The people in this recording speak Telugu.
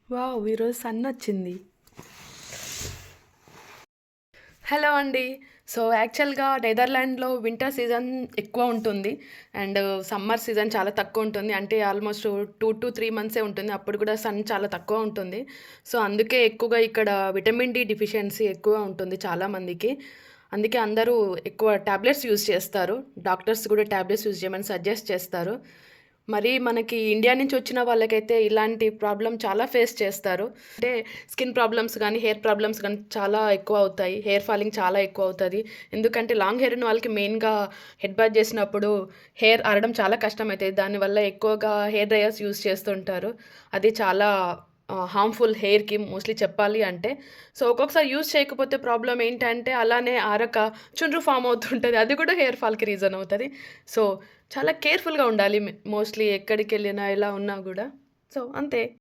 వావ్! ఈరోజు సన్నొచ్చింది. హలో అండి. సో, యాక్చువల్‌గా నెదర్లాండ్‌లో వింటర్ సీజన్ ఎక్కువ ఉంటుంది. అండ్ సమ్మర్ సీజన్ చాలా తక్కువుంటుంది. అంటే ఆల్మోస్ట్ 2-3 మంత్సే ఉంటుంది. అప్పుడు కూడా సన్ చాలా తక్కువ ఉంటుంది. సో, అందుకే ఎక్కువగా ఇక్కడ విటమిన్ డి డెఫిషియన్సీ ఎక్కువ ఉంటుంది చాలా మందికి. అందుకే అందరూ ఎక్కువ టాబ్లెట్స్ యూజ్ చేస్తారు. డాక్టర్స్ కూడా టాబ్లెట్స్ యూజ్ చేయమని సజెస్ట్ చేస్తారు. మరి మనకి ఇండియా నుంచి వచ్చిన వాళ్ళకైతే ఇలాంటి ప్రాబ్లమ్ చాలా ఫేస్ చేస్తారు. అంటే స్కిన్ ప్రాబ్లమ్స్ గానీ, హెయిర్ ప్రాబ్లమ్స్ గానీ చాలా ఎక్కువ అవుతాయి. హెయిర్ ఫాలింగ్ చాలా ఎక్కువ అవుతది. ఎందుకంటే లాంగ్ హెయిర్ ఉన్న వాళ్ళకి మెయిన్‌గా హెడ్ బాత్ చేసినప్పుడు హెయిర్ ఆరడం చాలా కష్టమైతది. దానివల్ల ఎక్కువగా హెయిర్ డ్రైయర్స్ యూజ్ చేస్తుంటారు. అది చాలా హార్మ్‌ఫుల్ హెయిర్‌కి మోస్ట్‌లీ చెప్పాలి అంటే. సో, ఒక్కొక్కసారి యూజ్ చేయకపోతే ప్రాబ్లమ్ ఏంటంటే అలానే ఆరక చుండ్రు ఫార్మ్ అవుతుంటది. అది కూడా హెయిర్ ఫాల్‌కి రీజన్ అవుతది. సో, చాలా కేర్‌ఫుల్‌గా ఉండాలి మోస్ట్‌లీ ఎక్కడికెళ్ళినా ఎలా ఉన్నా గూడా. సో, అంతే.